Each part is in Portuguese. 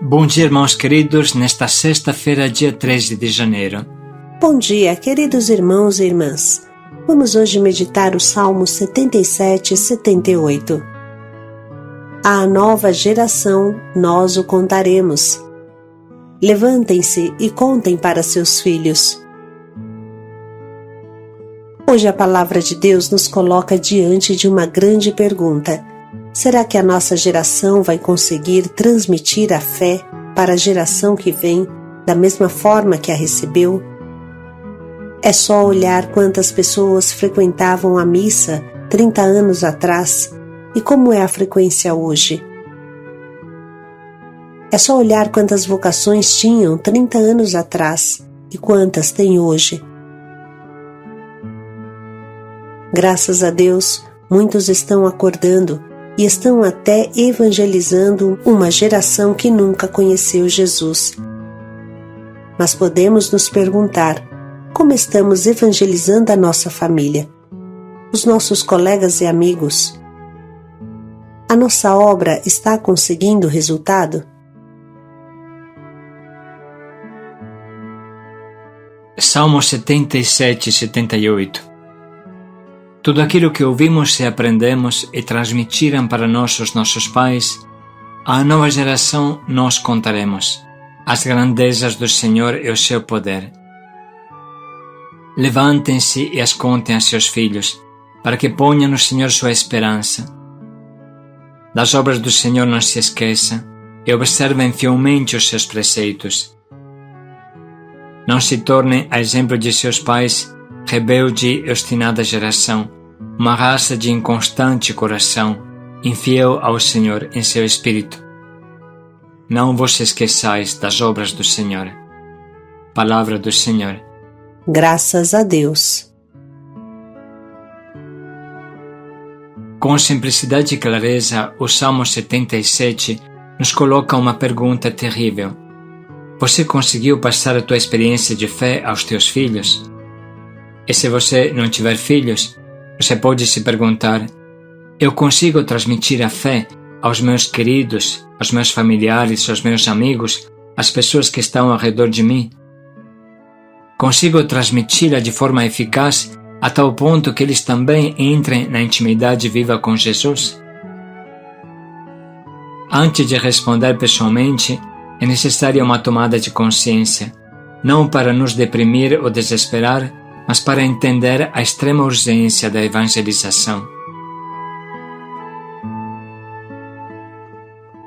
Bom dia, irmãos queridos, nesta sexta-feira, dia 13 de janeiro. Bom dia, queridos irmãos e irmãs. Vamos hoje meditar o Salmo 77 e 78. À nova geração nós o contaremos. Levantem-se e contem para seus filhos. Hoje a palavra de Deus nos coloca diante de uma grande pergunta. Será que a nossa geração vai conseguir transmitir a fé para a geração que vem da mesma forma que a recebeu? É só olhar quantas pessoas frequentavam a missa 30 anos atrás e como é a frequência hoje. É só olhar quantas vocações tinham 30 anos atrás e quantas tem hoje. Graças a Deus, muitos estão acordando e estão até evangelizando uma geração que nunca conheceu Jesus. Mas podemos nos perguntar, como estamos evangelizando a nossa família, os nossos colegas e amigos? A nossa obra está conseguindo resultado? Salmo 77 e 78. Tudo aquilo que ouvimos e aprendemos e transmitiram para nós os nossos pais, à nova geração nós contaremos as grandezas do Senhor e o seu poder. Levantem-se e as contem a seus filhos, para que ponham no Senhor sua esperança. Das obras do Senhor não se esqueçam e observem fielmente os seus preceitos. Não se tornem a exemplo de seus pais, rebelde e obstinada geração, uma raça de inconstante coração, infiel ao Senhor em seu espírito. Não vos esqueçais das obras do Senhor. Palavra do Senhor. Graças a Deus. Com simplicidade e clareza, o Salmo 77 nos coloca uma pergunta terrível. Você conseguiu passar a tua experiência de fé aos teus filhos? E se você não tiver filhos, você pode se perguntar: eu consigo transmitir a fé aos meus queridos, aos meus familiares, aos meus amigos, às pessoas que estão ao redor de mim? Consigo transmiti-la de forma eficaz a tal ponto que eles também entrem na intimidade viva com Jesus? Antes de responder pessoalmente, é necessária uma tomada de consciência, não para nos deprimir ou desesperar, mas para entender a extrema urgência da evangelização.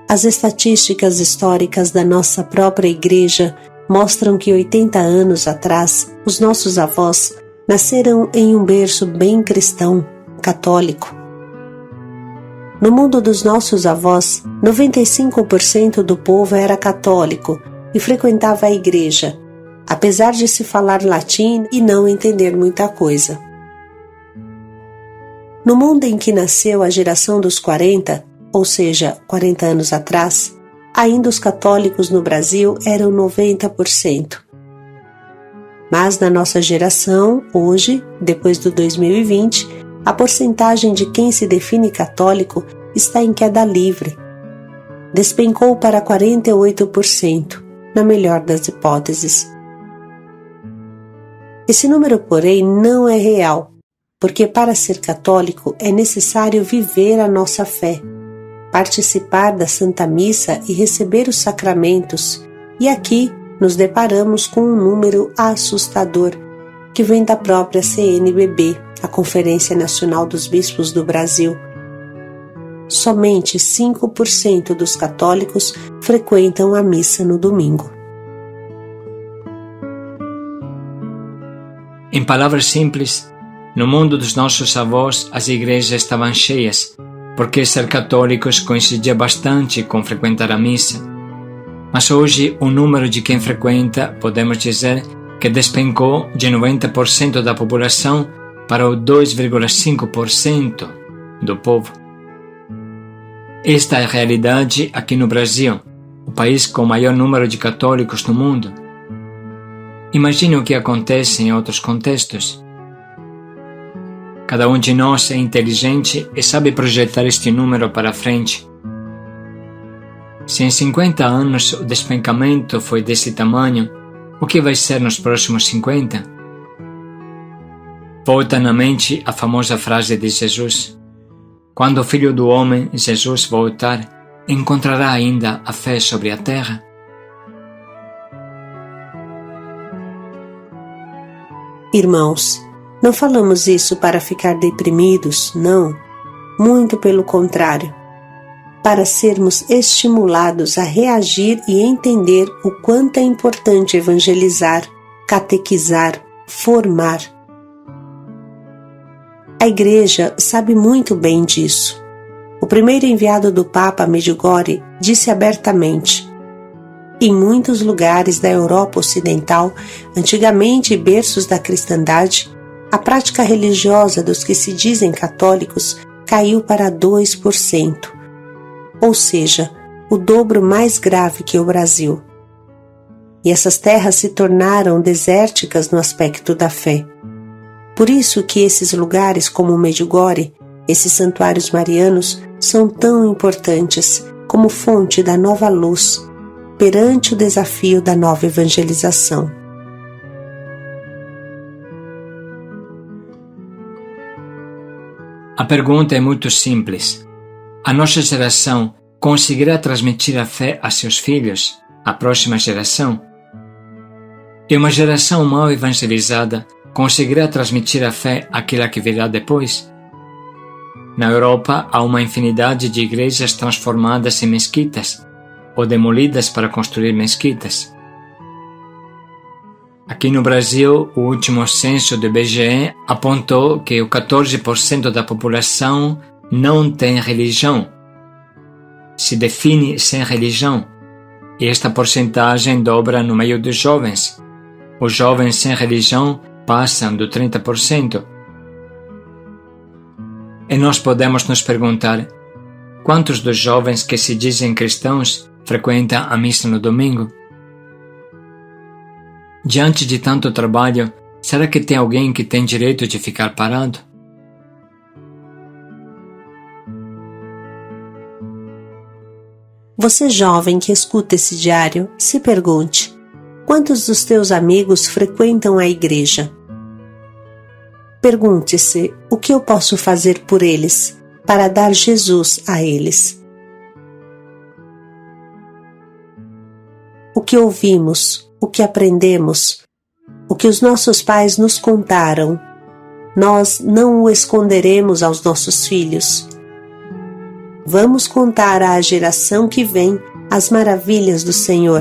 As estatísticas históricas da nossa própria igreja mostram que 80 anos atrás, os nossos avós nasceram em um berço bem cristão, católico. No mundo dos nossos avós, 95% do povo era católico e frequentava a igreja, apesar de se falar latim e não entender muita coisa. No mundo em que nasceu a geração dos 40, ou seja, 40 anos atrás, ainda os católicos no Brasil eram 90%. Mas na nossa geração, hoje, depois do 2020, a porcentagem de quem se define católico está em queda livre. Despencou para 48%, na melhor das hipóteses. Esse número, porém, não é real, porque para ser católico é necessário viver a nossa fé, participar da Santa Missa e receber os sacramentos, e aqui nos deparamos com um número assustador, que vem da própria CNBB, a Conferência Nacional dos Bispos do Brasil. Somente 5% dos católicos frequentam a missa no domingo. Em palavras simples, no mundo dos nossos avós as igrejas estavam cheias, porque ser católicos coincidia bastante com frequentar a missa. Mas hoje o número de quem frequenta, podemos dizer, que despencou de 90% da população para o 2,5% do povo. Esta é a realidade aqui no Brasil, o país com o maior número de católicos no mundo. Imagine o que acontece em outros contextos. Cada um de nós é inteligente e sabe projetar este número para frente. Se em 50 anos o despencamento foi desse tamanho, o que vai ser nos próximos 50? Volta na mente a famosa frase de Jesus: quando o Filho do Homem, Jesus, voltar, encontrará ainda a fé sobre a terra? Irmãos, não falamos isso para ficar deprimidos, não. Muito pelo contrário. Para sermos estimulados a reagir e entender o quanto é importante evangelizar, catequizar, formar. A Igreja sabe muito bem disso. O primeiro enviado do Papa a Medjugorje disse abertamente: em muitos lugares da Europa Ocidental, antigamente berços da cristandade, a prática religiosa dos que se dizem católicos caiu para 2%, ou seja, o dobro mais grave que o Brasil. E essas terras se tornaram desérticas no aspecto da fé. Por isso que esses lugares como Medjugorje, esses santuários marianos, são tão importantes como fonte da nova luz, perante o desafio da nova evangelização. A pergunta é muito simples. A nossa geração conseguirá transmitir a fé a seus filhos, a próxima geração? E uma geração mal evangelizada conseguirá transmitir a fé àquela que virá depois? Na Europa há uma infinidade de igrejas transformadas em mesquitas, ou demolidas para construir mesquitas. Aqui no Brasil, o último censo do IBGE apontou que o 14% da população não tem religião, se define sem religião, e esta porcentagem dobra no meio dos jovens. Os jovens sem religião passam do 30%. E nós podemos nos perguntar: quantos dos jovens que se dizem cristãos frequentam a missa no domingo? Diante de tanto trabalho, será que tem alguém que tem direito de ficar parado? Você jovem que escuta esse diário, se pergunte: quantos dos teus amigos frequentam a igreja? Pergunte-se: o que eu posso fazer por eles, para dar Jesus a eles? O que ouvimos, o que aprendemos, o que os nossos pais nos contaram, nós não o esconderemos aos nossos filhos. Vamos contar à geração que vem as maravilhas do Senhor,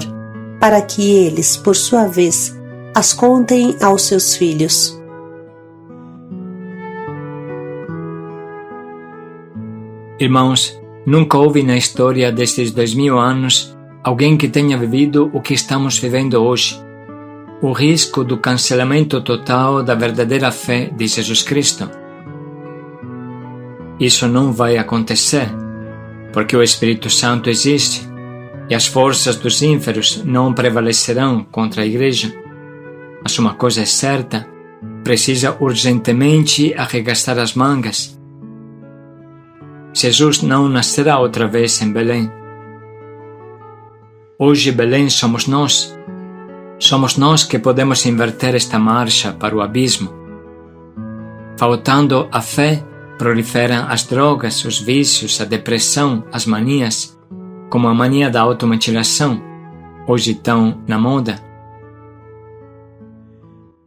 para que eles, por sua vez, as contem aos seus filhos. Irmãos, nunca houve na história destes 2000 anos alguém que tenha vivido o que estamos vivendo hoje. O risco do cancelamento total da verdadeira fé de Jesus Cristo. Isso não vai acontecer, porque o Espírito Santo existe e as forças dos ínferos não prevalecerão contra a Igreja. Mas uma coisa é certa: precisa urgentemente arregaçar as mangas. Jesus não nascerá outra vez em Belém. Hoje Belém somos nós. Somos nós que podemos inverter esta marcha para o abismo. Faltando a fé, proliferam as drogas, os vícios, a depressão, as manias, como a mania da automutilação, hoje tão na moda.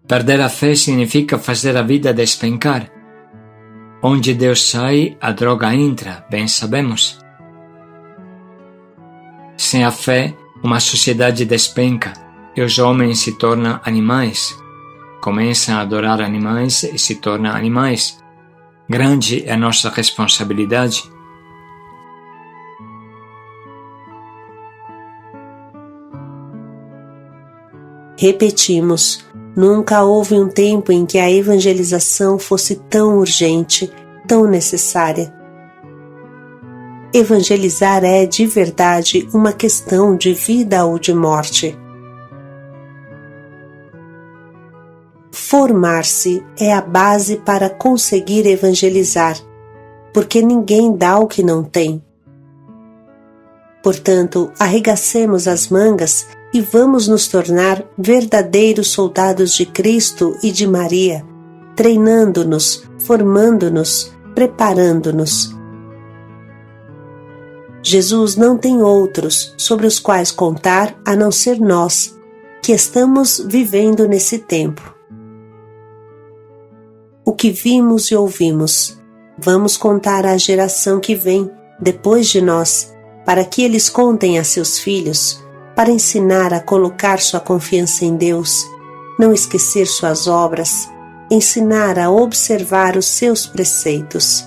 Perder a fé significa fazer a vida despencar. Onde Deus sai, a droga entra, bem sabemos. Sem a fé, uma sociedade despenca e os homens se tornam animais. Começam a adorar animais e se tornam animais. Grande é a nossa responsabilidade. Repetimos, nunca houve um tempo em que a evangelização fosse tão urgente, tão necessária. Evangelizar é, de verdade, uma questão de vida ou de morte. Formar-se é a base para conseguir evangelizar, porque ninguém dá o que não tem. Portanto, arregacemos as mangas e vamos nos tornar verdadeiros soldados de Cristo e de Maria, treinando-nos, formando-nos, preparando-nos. Jesus não tem outros sobre os quais contar a não ser nós, que estamos vivendo nesse tempo. O que vimos e ouvimos, vamos contar à geração que vem depois de nós, para que eles contem a seus filhos, para ensinar a colocar sua confiança em Deus, não esquecer suas obras, ensinar a observar os seus preceitos.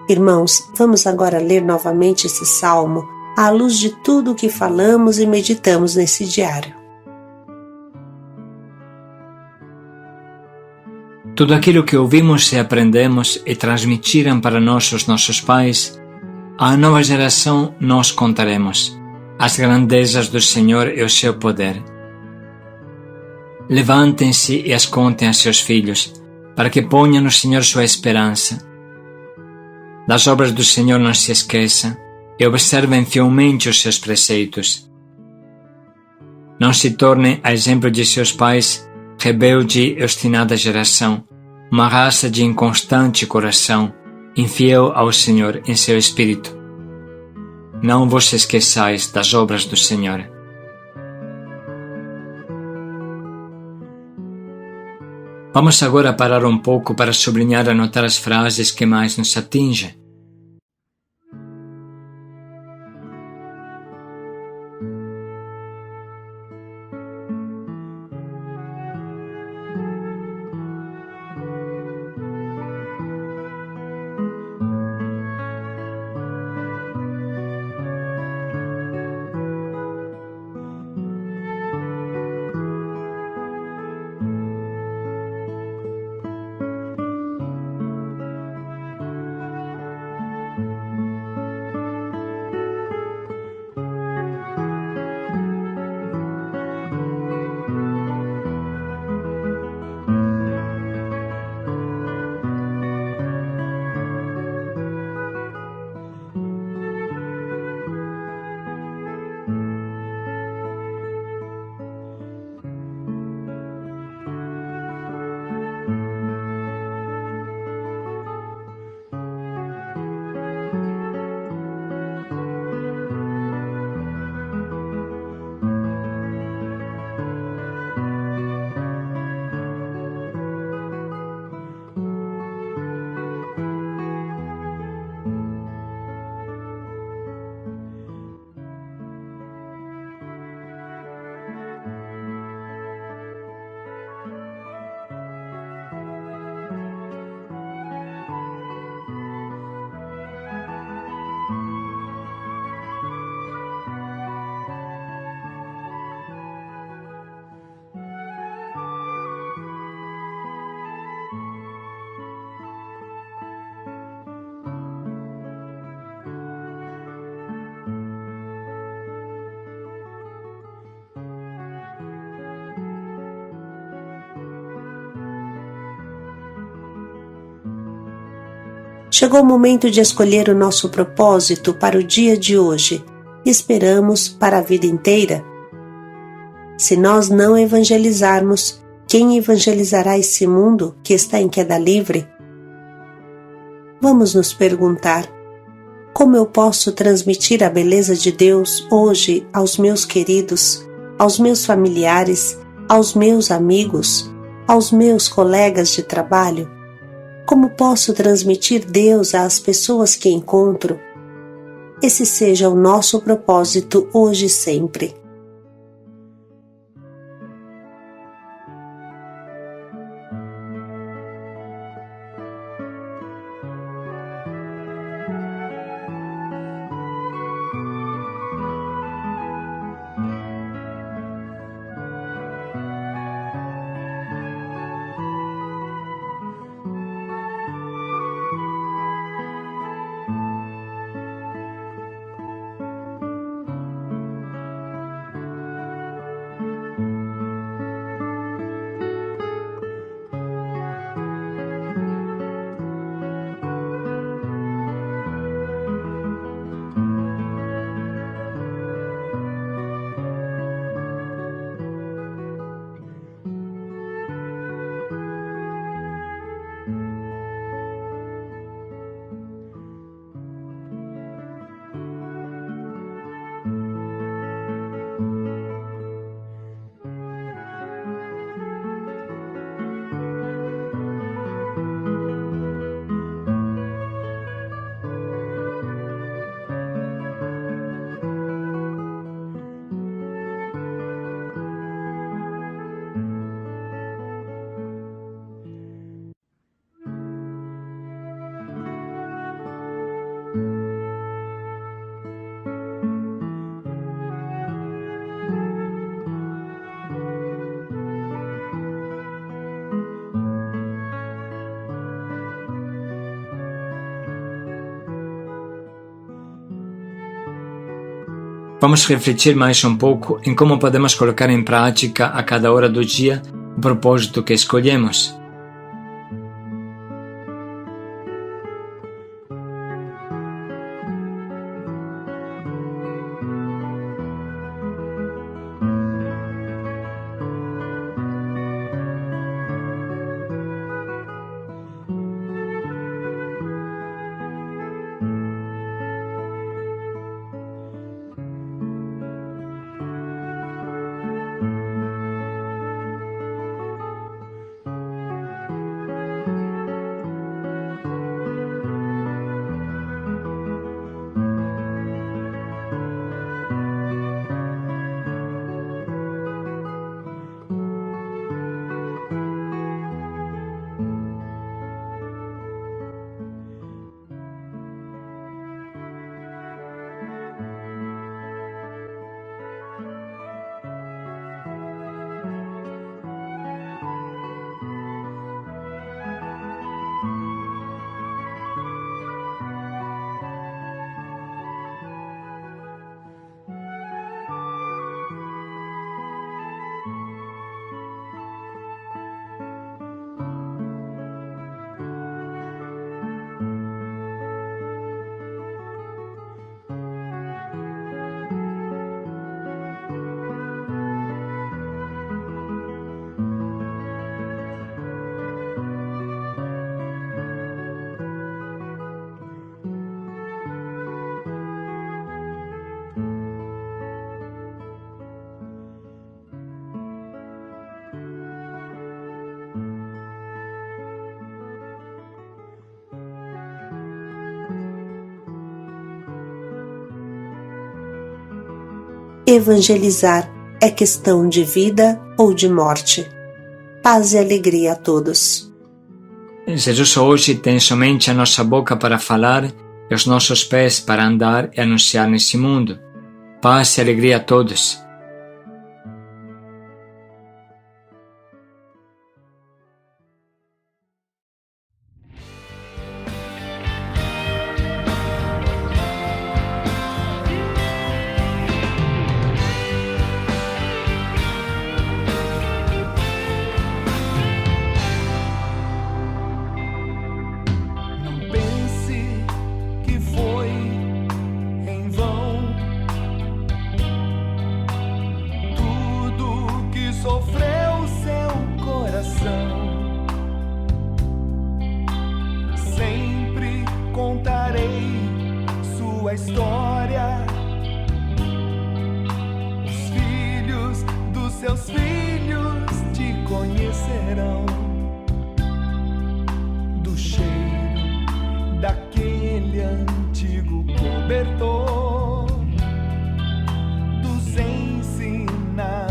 Irmãos, vamos agora ler novamente esse salmo à luz de tudo o que falamos e meditamos nesse diário. Tudo aquilo que ouvimos e aprendemos e transmitiram para nós os nossos pais, à nova geração nós contaremos as grandezas do Senhor e o seu poder. Levantem-se e as contem a seus filhos, para que ponham no Senhor sua esperança. Das obras do Senhor não se esqueçam e observem fielmente os seus preceitos. Não se tornem a exemplo de seus pais, rebelde e obstinada geração, uma raça de inconstante coração, infiel ao Senhor em seu espírito. Não vos esqueçais das obras do Senhor. Vamos agora parar um pouco para sublinhar e anotar as frases que mais nos atingem. Chegou o momento de escolher o nosso propósito para o dia de hoje. Esperamos para a vida inteira? Se nós não evangelizarmos, quem evangelizará esse mundo que está em queda livre? Vamos nos perguntar: como eu posso transmitir a beleza de Deus hoje aos meus queridos, aos meus familiares, aos meus amigos, aos meus colegas de trabalho? Como posso transmitir Deus às pessoas que encontro? Esse seja o nosso propósito hoje e sempre. Vamos refletir mais um pouco em como podemos colocar em prática a cada hora do dia o propósito que escolhemos. Evangelizar é questão de vida ou de morte. Paz e alegria a todos. Jesus hoje tem somente a nossa boca para falar e os nossos pés para andar e anunciar nesse mundo. Paz e alegria a todos. Sofreu seu coração, sempre contarei sua história. Os filhos dos seus filhos te conhecerão, do cheiro daquele antigo cobertor, dos ensinamentos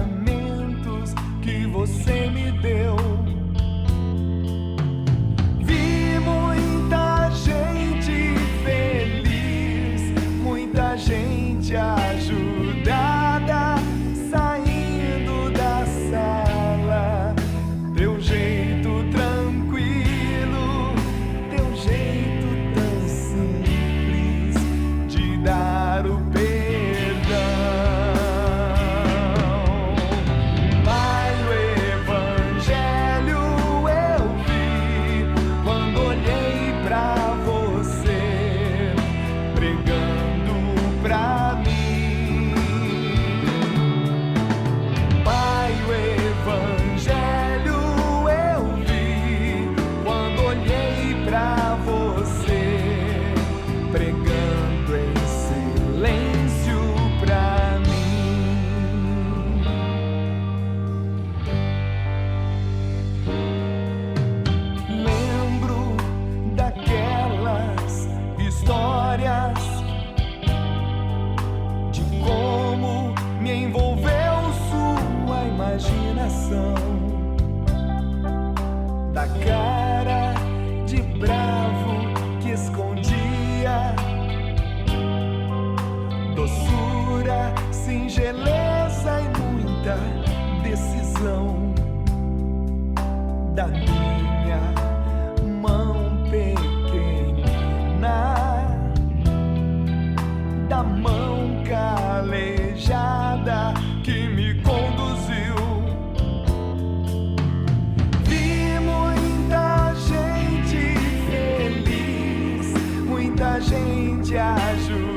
que você me deu. Vi muita gente feliz, muita gente ajudada, saindo da sala. Teu jeito tranquilo, teu jeito tão simples de dar o de como me envolveu sua imaginação, da cara de bravo que escondia doçura, singeleza e muita decisão, da minha mão pequenina, da mão calejada a gente ajuda.